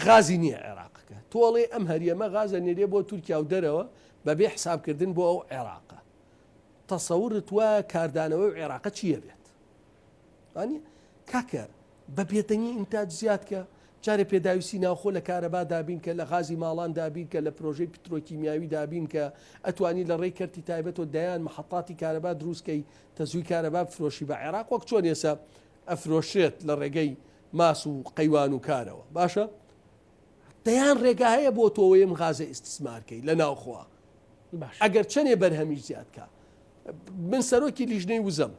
غازی نییە عێراقەکە تۆڵێ ئەم هەریەمە غازە نێرێ بۆ تورکیا و دەرەوە بەبێ حسابکردن بۆ ئەو عێراقە تەسەورت وە کاردانەوەی عێراقە چییە بێت؟ ئەنی کاکە بە بێتەنی ئینتاج زیادکە جارێ پێداویستی ناوخۆ لە کارەبا دابین کە لە غازی ماڵان دابین کە لە پرۆژەی پیترۆکیمیاوی دابین کە ئەتوانی لە ڕێی کەرتی تایبەت و دەیان مەحەطاتی کارەبا دروستکەی تەزووی کارەبا بفرۆشی بە عێراق وەک چۆن ئێستا ئەفرۆشێت لە ڕێگەی ماس و قەیوان و کارەوە باشە دەیان ڕێگا هەیە بۆ تۆوەیەم غازە ئیستثمارکەی لە ناوخۆوە ئەگەر چەندێ بەرهەمیش زیادکە من سەرۆکی لیژنەی وزەم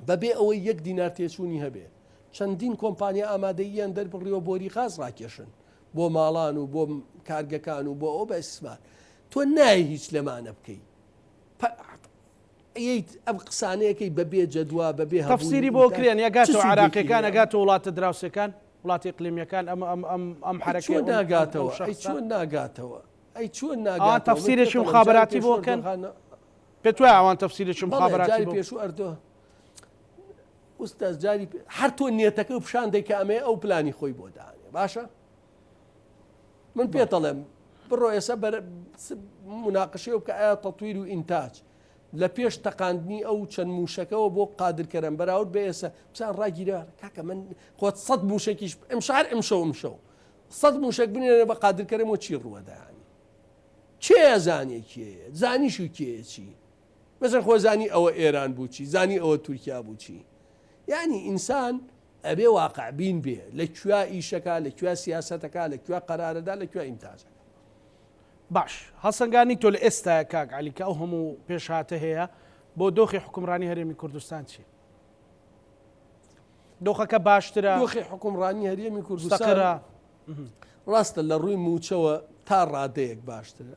بەبێ ئەوەی 1 دینار تێچوونی هەبێ چەندین کۆمپانیا ئامادەییان دەربڕیەوە بۆری غاز ڕاکێشن بۆ ماڵان و بۆ کارگەکان و بۆ ئەو بە ئیستثمار تۆ نای هیچ لەمانە بکەی ئەم قسانەیەکەی بەبێ جەدوا بەبێ تەفسیری بۆ کرێن یەگاتەوە عراقیەکان ئەگاتەوە وڵاتە دراوسەکان وڵاتی ئقلیمیەکان ئەم حرەکەی چۆن ناگاتەوە ئەی چۆن ناگاتەوە ئەی چۆن ئەوان تەفسیرێکی مخابراتی بۆ بکەن پێت وایە ئەوان تەفسیرێکی مخابراتی جاری پێشوو ئەردۆ ئوستاز جاری هەر تۆ نیەتەکە و پیشان دەی کە ئەمێ ئەو پلانی خۆی بۆ داهێ باشە من پێتەڵێم بڕۆ ئێستا مناقشەیە بکە ئایا تەطویر و ئینتاج لە پێش تەقاندنی ئەو چەند موشەکەەوە بۆ قادرکەرم بەراورد بە ئێستا بچان ڕاگیرار کاکە من خۆت 100 موشێکیش ئەمشار ئەمشەو 100 موشک بنێنە بە قادرکەرەوە چی ڕوەدایانی چێ زانێکیە زانیش و کێ چی مەسەر خۆ زانی ئەوە ئێران بوو چی زانی ئەوە تورکیا بوو چی یعنی ئینسان ئەبێ واقع بین بێ لەکوێ ئیشەکە لەکوێ سیاسەتەکە لەکوێ قەرارەدا لەکوێ ئیمتاجەکە باش هەسەنگانی تۆ لە ئێستا کاک عەلی کە ئەو هەموو پێشهاتە هەیە بۆ دۆخی حکومڕانی هەرێمی کوردستان چی دۆخەکە باشترە دۆخی حکومڕانی هەرێمی کوردستان ڕاستە لە ڕووی موچەوە تا ڕادەیەک باشترە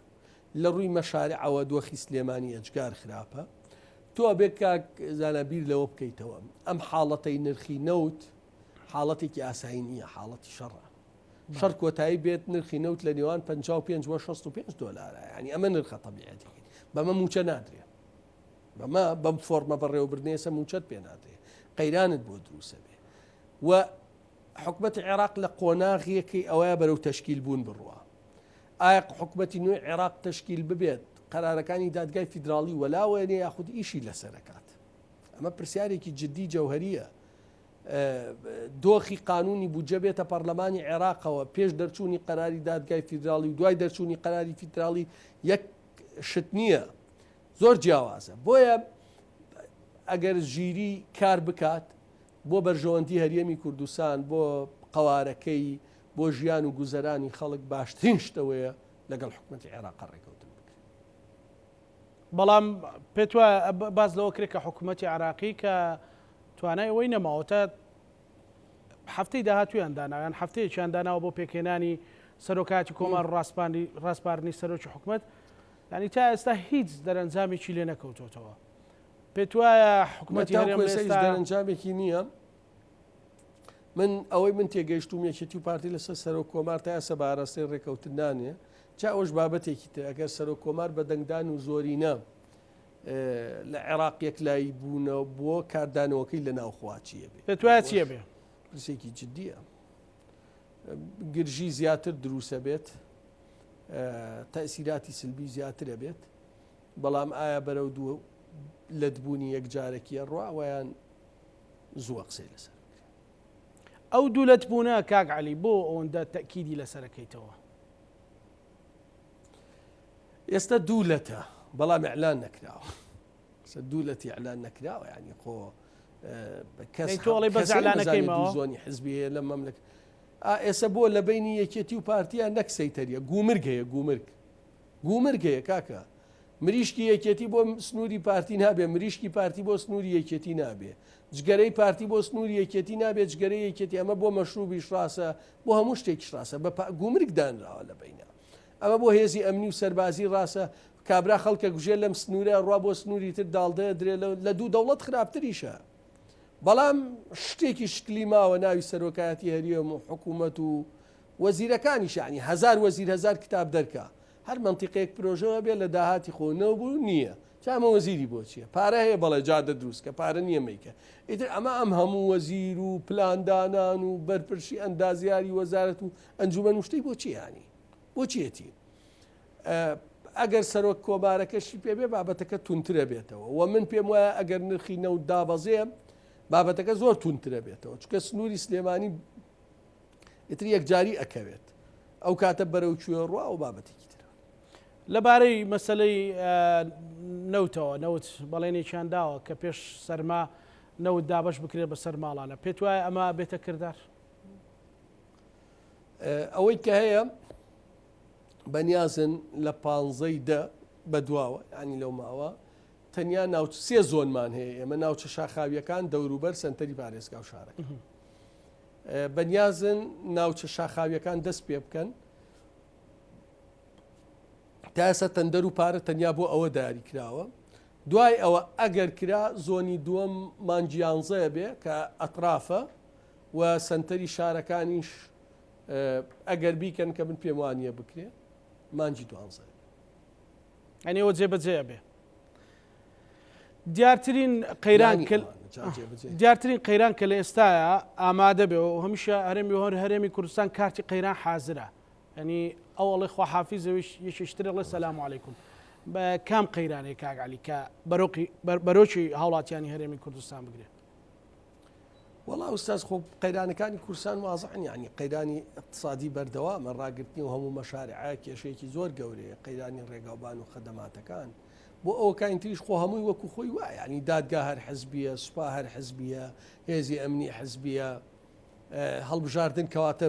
لە ڕووی مەشارعەوە دۆخی سلێمانی ئەجگار خراپە تۆ بێت کاک زانەبیر لەوە بکەیتەوە ئەم حاڵەتەی نرخی نەوت حاڵەتێکی ئاسایی نییە حاڵەتی شەڕە شەڕ کۆتایی بێت نرخی نەوت لە نێوان 55 و 65 دۆلارە ینی ئەمە نرخە تەبیعەتێکی بەمە موچە نادرێ بەمە بەم فۆرمە بەڕێوەبردنێسە موچەت پێ نادرێ قەیرانت بۆ دروسە بێ و حکومەتی عێراق لە قۆناغیەکەی ئەوەیە بەرەو تەشکیل بوون بڕوە ئایا حکومەتی نوێی عێراق تەشکیل ببێت قەرارەکانی دادگای فیدراڵی وەلاوێنێ یاخود ئیشی لەسەرەکات ئەمە پرسیارێکی جددی جەوهەریە دۆخی قانونی بوجە بێتە پەرلەمانی عێراقەوە پێش دەرچوونی قەراری دادگای فیدراڵی و دوای دەرچوونی قەراری فیدراڵی یەک شت نییە زۆر جیاوازە بۆیە ئەگەر ژیری کار بکات بۆ بەرژەوەندی هەرێمی کوردستان بۆ قەوارەکەی بۆ ژیان و گوزەرانی خەڵک باشترین شتەوەیە لەگەڵ حکومەتی عێراق ڕێکەوتن بکرێت بەڵام پێت وایە باز لەوە کرێت کە حکوومەتی عراقی کە توانای ئەوەی نەماوەتە هەفتەی داهاتویان داناویان هەفتەیەکیان داناوە بۆ پێکێنانی سەرۆکاتی کۆمار ڕاستپارنی سەرۆکی حکوومەت ینی تا ئێستا هیچ دەرەنجامێکی لێ نەکەوتوتەوە پێت وایە حکوومەتی دەرەنجامێکی نییە من ئەوەی من تێگەیشتوم یەکێتی و پارتی لەسەر سەرۆک کۆمار تا ئێستا باڕاستی ڕێکەوتنانێ جا ئەوش بابەتێکی تر ئەگەر سەرۆک کۆمار بە دەنگدان و زۆرینە لە عێراق یەکلایی بوونەوە بۆ کاردانەوەکەی لە ناوخواچیە بێت پێت وایە چییە بێ پرسێکی جددیە گرژی زیاتر دروسە بێت تەسیراتی سلبی زیاترە بێت بەڵام ئایا بەرەو دووە لەتبوونی یەکجارێکیە ڕواوەیان زووە قسەی لەسەر ئەو دوولەتبوونە کاک عەلی بۆ ئەوەندە تەکیدی لەسەرەکەیتەوە ئێستا دوولەتە بەڵام ئیعلان نەکراوە دوولەتی ئیعلان نەکراوە ینی خۆ تۆڵی بە زعلانەکەیمەوە زۆنی حزبیە لە مەملەک ئێستا بۆ لە بینی یەکێتی و پارتیان نەک سەیتەریە گومرگەیە گومرگەیە کاکە مریشکی یەکێتی بۆ سنووری پارتی نابێ مریشکی پارتی بۆ سنووری یەکێتی نابێ جگەرەی پارتی بۆ سنووری یەکێتی نابێت جگەرەی یەکێتی ئەمە بۆ مەشروبیش ڕاستە بۆ هەموو شتێکی ڕاستە بە گومرگ دانراوە لە بینە ئەمە بۆ هێزی ئەمنی و سەربازی ڕاستە کابرا خەڵکە گوژێ لەم سنوورە ڕوا بۆ سنووری تر داڵدە درێ لە دوو دەوڵەت خراپتریشە بەڵام شتێکی شکلی ماوە ناوی سەرۆکایەتی هەریەم و حکوومەت و وەزیرەکانیش ینی هەزار وەزیر هەزار کتاب دەرکا هەر منتیقەیەک پرۆژەوە بێت لە داهاتی خۆنەوە بوو نییە چامە وەزیری بۆ چییە پارە هەیە بەڵێ جادە دروست کە پارە نییە میکە ئیتر ئەمە ئەم هەموو وەزیر و پلاندانان و بەرپرسی ئەندازیاری وەزارەت و ئەنجومەن و شتەی بۆ چیانی بۆ چیەتی ئەگەر سەرۆک کۆبارەکەشی پێبێ بابەتەکە تونترە بێتەوە و من پێم وایە ئەگەر نرخی نەوت دابەزێ بابەتەکە زۆر تونترە بێتەوە چکە سنووری سلێمانی ئیتر یەکجاری ئەکەوێت ئەو کاتە بەرەو کوێ ڕوا و بابەتێکی ترە لەبارەی مەسلەی نەوتەوە نەوت بەڵێنێکیان داوە کە پێش سەرما نەوت دابش بکرێت بە سەر ماڵانە پێت وایە ئەمە بێتە کردار ئەوەی کە هەیە بەنیازن لە 15 بەدواوە ینی لەو ماوە تەنیا ناوچ سێ زۆنمان هەیە ئێمە ناوچە شاخاویەکان دەوروبەر سنتەری پارێزگا و شارەکە بەنیازن ناوچە شاخاویەکان دەست پێ بکەن تا ئێستا تەندەر و پارە تەنیا بۆ ئەوە داری کراوە دوای ئەوە ئەگەر کرا زۆنی دووەم مانگی 11 بێ کە ئەطرافە و سنتەری شارەکانیش ئەگەر بیکەن کە من پێم وانییە بکرێ مانگی 12 ئەنێەوە جێبەجێ بێ دیارترین قەیران کە لە ئێستاە ئامادە بێ و هەمیشە هەرێمی هۆر هەرێمی کوردستان کارتی قەیران حازرە ینی ئەوڵی خواحافیزەویش یەکێشترە لە سەلام عەلەیکوم بە کام قەیرانەیە کاگعلی کە بەرۆکی هاوڵاتیانی هەرێمی کوردستان بگرێت وەڵا ئوستاز خۆ قەیرانەکانی کوردستان وازعن ینی قەیرانی اقتصادی بەردەوامە ڕاگررتنی و هەموو مەشارعە کێشەیەکی زۆر گەورەیە قەیرانی ڕێگاوبان و خەدەماتەکان بۆ ئەوە کاینتریش خۆ هەمووی وەکو خۆی وایە ینی دادگا هەر حزبیە سوپا هەر حزبیە هێزی ئەمنی حزبیە هەڵبژاردن کەواتە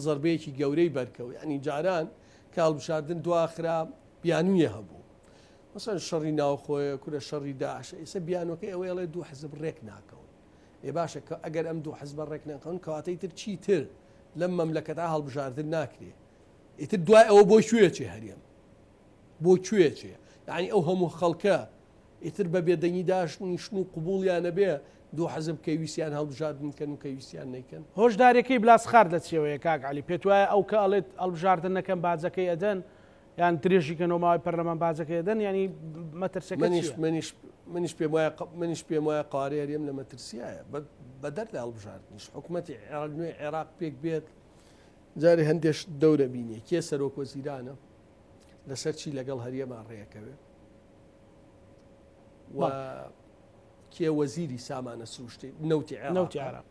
زەربەیەکی گەورەی بەرکەوە ینی جاران کە هەڵبژاردن دواخرا بیانویە هەبوو مەسەن شەڕی ناوخۆیە کورە شەڕی داعشە ئێستا بیانەکەی ئەوەیڵێ دوو حزب ڕێک ناکەون ێ باشە کە ئەگەر ئەم دوو حزب ڕێک ناکەون کەواتەی تر چی تر لەم مەملەکەتا هەڵبژاردن ناکرێ ئیتر دوای ئەوە بۆ کوێچێ هەرێم بۆ کوێچێ یعنی ئەو هەموو خەڵکە ئیتر بە بێدەنگی داشتنی شن و قوبوڵیانە بێ دوو حەزب کەویستیان هەڵبژاردن کەن و کەویستیان نەیکەن هۆشدارەکەی بلاسخار لە چێوەیە کاک عەلی پێت وایە ئەو کە ئەڵێت هەڵبژاردن نەکەن باجەکەی ئەدەن یان درێژیکەنەوە ماوەی پەرلەمان باجەکەی ئەدەن ینی مەترسەکە منیش پێم وایە قارێ هەرێم لە مەترسیایە بەدەر لە هەڵبژاردنیش حکوومەتی نوێ عێراق پێک بێت جارێ هەندێش دەورە بینێ کێ سەرۆک وەزیرانە لەسەر چی لەگەڵ هەریەمان ڕێەکەوێ و کێ وەزیری سامانە سروشتی نەوتی عێراق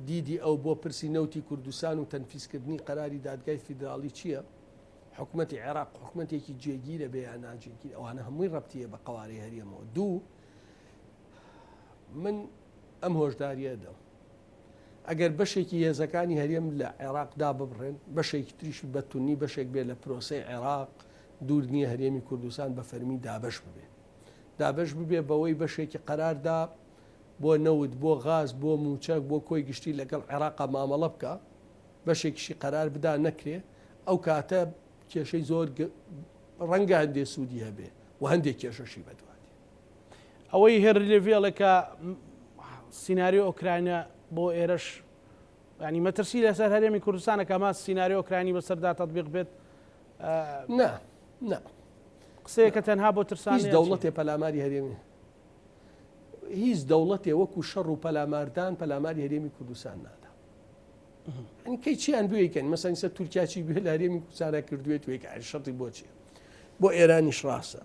دیدی ئەو بۆ پرسی نەوتی کوردستان و تەنفیزکردنی قەراری دادگای فیدراڵی چییە حکوومەتی عێراق حکوومەتێکی جێگیرە بێ یان ناجێگیر ئەوانە هەمووی ڕەبتیە بە قەوارەی هەریەمەوە دوو من ئەم هۆشداریە دەم ئەگەر بەشێکی هێزەکانی هەرێم لە عێراقدا ببڕێن بەشێکی تریشی بەتونی بەشێک بێ لە پرۆسەی عێراق دوور نییە هەرێمی کوردستان بە فەرمی دابش ببێ دابش ببێ بەوەی بەشێکی قەراردا بۆ نەوت بۆ غاز بۆ موچەک بۆ کۆی گشتی لەگەڵ عێراقا مامەڵە بکە بەشێکیشی قەرار بدا نەکرێ ئەو کاتە کێشەی زۆر ڕەنگە هەندێ سوودی هەبێ و هەندێک کێشەشی بەدواتێ ئەوەی هێر لێڤێڵێکە سیناریۆ ئۆکراینە بۆ ئێرەش ینی مەترسی لەسەر هەرێمی کوردستانە کە ما سیناریۆ ئۆکراینی بەسەردا تەطبیق بێت نه قسەیەکە تەنها بۆ ترسان هیچ دەوڵەتێ پەلاماری هەرێمی هیچ دەوڵەتێ وەکو شەڕ و پەلاماردان پەلاماری هەرێمی کوردستان نادا ئەنی کەی چیان بێکەن مەسەن سە تورکیاچی بێ لە هەرێمی کوردستانە کردوێت وێک شەڕی بۆچیە بۆ ئێرانیش ڕاستە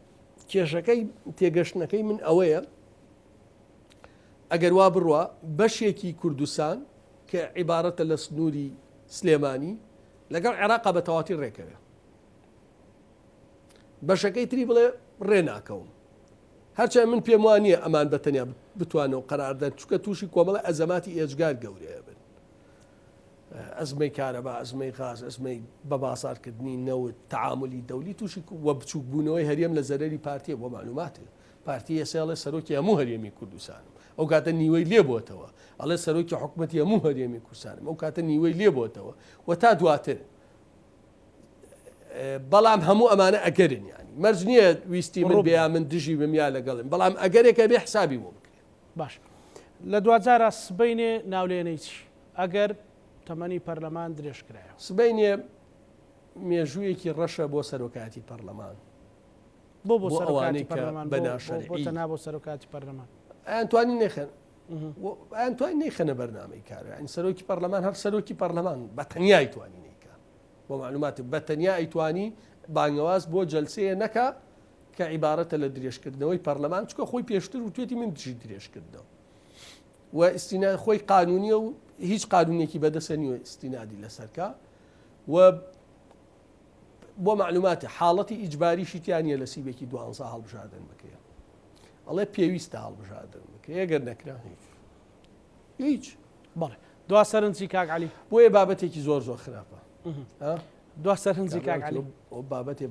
کێشەکەی تێگەشتنەکەی من ئەوەیە ئەگەر وا بڕوە بەشێکی کوردستان کە عیبارەتە لە سنووری سلێمانی لەگەڵ عێراقا بە تەواتی ڕێکەوێ بەشەکەی تری بڵێ ڕێ ناکەوم هەرچە من پێم وانە ئەمان بەتەنیا بتوانەوە قەراردان چکە تووشی کۆمەڵە ئەزەماتی ئێجگار گەورەیە بن ئەزمەی کارەبا ئەزمەی غاز ئەزمەی بە بازارکردنی نەوت تعاملی دەولی تووشی وە بچووک بوونەوەی هەرێم لە زەرری پارتیە بۆ معلوماتێ پارتی ئێسێڵێ سەرۆکی هەموو هەرێمی کوردستانم ئەو کاتە نیوەی لێبووتەوە ئەڵێ سەرۆکی حکوومەتی هەموو هەرێمی کوردستانم ئەو کاتە نیوەی لێبووتەوە و تا دواتر بەڵام هەموو ئەمانە ئەگەرن ینی مەرج نییە ویستی من بیا من دژی بمیا لەگەڵم بەڵام ئەگەرێکە بێ حسابی بۆ بکرێ باش لە دوجارە سبینێ ناولێنەی چی ئەگەر تەمەنی پەرلەمان درێژکرایە سبینێ مێژوویەکی ڕەشە بۆ سەرۆکاتی پەرلەمان بۆ سەرۆکاتی پەرلەمان بۆ تەنها بۆ سەرۆکاتی پەرلەمان ئەتوانی نێخن ئەتوانی نەیخەنە بەرنامەی کار ئەین سەرۆکی پەرلەمان هەر سەرۆکی پەرلەمان بە تەنیا ئەیتوانی نیکە بۆ معلوماتی بە تەنیا ئەیتوانی بانگەواز بۆ جەلسەیە نەکە کە عیبارەتە لە درێژکردنەوەی پەرلەمان چکە خۆی پێشتر و توێتی من دژی درێژکردنەوە و ئستینا خۆی قانونیە و هیچ قانونێکی بەدەسە نیوە ئستینادی لەسەرکە و بۆ معلوماتی حاڵەتی ئیجباریشی تیانە لە سیبێکی 12 هەڵبژاردن بکرێ ئەڵێ پێویستە هەڵبژاردن بکرێ ئەگەر نەکرا هیچ بەڵێ دوا سەرنجی کاک عەلی بۆیە بابەتێکی زۆر خراپە دوا سەرنجی کاک عەلی ئەو بابەتێ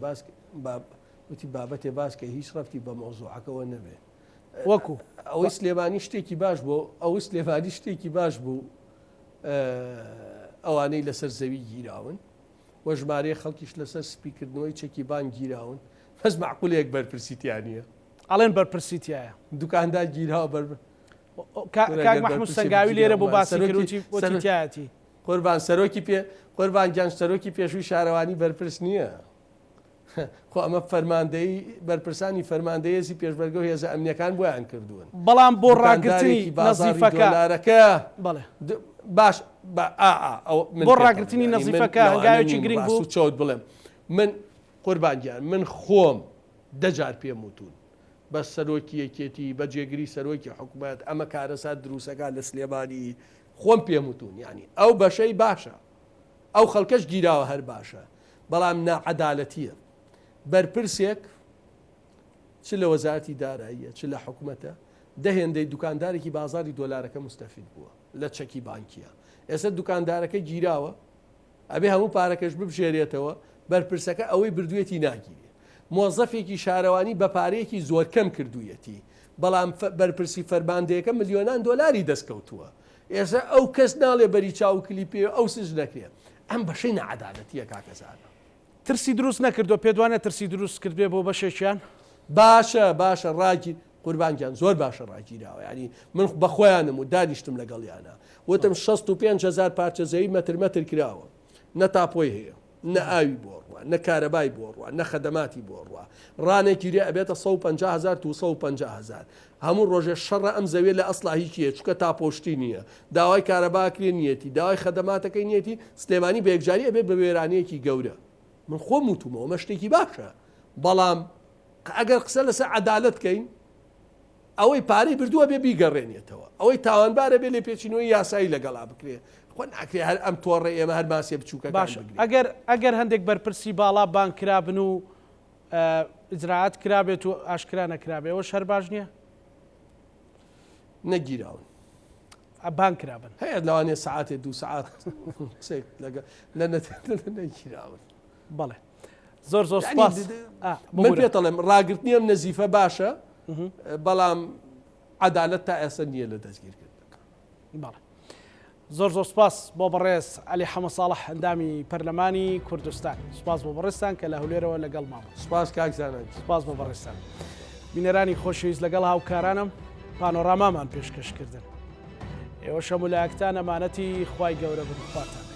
وتی بابەتێ باس کە هیچ ڕەفتی بە مۆزوعەکەەوە نەبێ وەکو ئەوەی سلێمانی شتێکی باش بوو ئەو سلێمانی شتێکی باش بوو ئەوانەی لەسەر زەوی گیراون وە ژمارەیە خەڵکیش لەسەر سپیکردنەوەی چەکی بان گیراون بەس معقولەیەک بەرپرسیتیانە ئەڵێن بەرپرسیتایە دوکاندار گیرها بەر کاک محمود سەنگاوی لێرە بۆ باسی کردوتی قوربان سەرۆکی پێ قوربان گیان سەرۆکی پێشووی شارەوانی بەرپرس نییە خۆ ئەمە فەرماندەی بەرپرسانی فەرماندەیەزی پێشبەرگە و هێزە ئەمنیەکان بۆیان کردوون بەڵام بۆ ڕاگررتنی نەزیفەکە بڵێ باش بۆ ڕاگررتنی نەزیفەکە هەنگاوێکی گرنگ بوو چۆت بڵێم من قوربانگیان من خۆم دەجار پێم وتون بە سەرۆکی یەکێتی بە جێگری سەرۆکی حکوومەت ئەمە کارەسات دروستەکان لە سلێمانی خۆم پێم وتون ینی ئەو بەشەی باشە ئەو خەڵکەش گیراوە هەر باشە بەڵام ناعەدالەتیە بەرپرسێک چ لە وەزارەتی داراییە چ لە حکوومەتە دەهێندەی دوکاندارێکی بازاری دۆلارەکە مستەفید بووە لە چەکی بانکیە ئێستا دوکاندارەکە گیراوە ئەبێ هەموو پارەکەش ببژێرێتەوە بەرپرسەکە ئەوەی بردوێتی ناگیرێ مۆزەفێکی شارەوانی بە پارەیەکی زۆر کەم کردوویەتی بەڵام بەرپرسی فەرماندەیەەکە ملیۆنان دۆلاری دەستکەوتووە ئێستا ئەو کەس ناڵێ بەری چاو کلیپێ ئەو سژ نەکرێت ئەم بەشەی نەعەدالەتیە کاکەزانە ترسی دروست نەکردو پێ دوانە ترسی دروست کردبێ بۆ بەشێکیان باشە ڕاگی قوربانگیان زۆر باشە ڕاگیراوە ینی من بەخۆیانم و دانیشتم لەگەڵیانە وتم 65,000 پارچە زەوی مەتر کراوە نە تاپۆی هەیە نە ئاوی بۆڕوە نە کارەبای بۆڕوە نە خەدەماتی بۆڕوە ڕانێکی رێ ئەبێتە 150,000 تو 150,000 هەموو ڕۆژێ شەڕە ئەم زەوێ لە ئەسڵا هیچیە چکە تاپۆشتی نییە داوای کارەباکرێ نیەتی داوای خەدەماتەکەی نیەتی سلێمانی بە یەکجاری ئەبێ بە وێرانەیەکی گەورە من خۆم وتومەوە مە شتێکی باشە بەڵام ئەگەر قسە لەسەر عەدالەت بکەین ئەوەی پارەی بردووە بێ بیگەڕێنێتەوە ئەوەی تاوانبارە بێ لێ پێچینەوەی یاسایی لەگەڵا بکرێ خۆ ناکرێ هەر ئەم تۆڕێ ئێمە هەر ماسیە بچووکە باش ئەگەر هەندێک بەرپرسی باڵا بان کرابن و ئیجراعات کرابێت و ئاشکرا نەکرابێ ئەوە شەر باش نییە نەگیراون بان کرابن هەیە لەوانێ سعاتێ 2 سعات لە نەگیراون بەڵێ زۆر سپاس من پێتەڵێم ڕاگررتنیم نەزیفە باشە بەڵام عەدالەت تا ئێستا نییە لە دەستگیرکردنەکە بەڵێ زۆر سپاس بۆ بەڕێز عەلی حەمە ساڵح ئەندامی پەرلەمانی کوردستان سپاس بۆ بەڕێستان کە لە هەولێرەوە لەگەڵ ماوە سپاس کاکزانان سپاس بۆ بەڕێستان بینەرانی خۆشەویست لەگەڵ هاوکارانم پانۆڕامامان پێشکەشکردن ئێوە شەمولایەکتان ئەمانەتی خوای گەورە بخواتان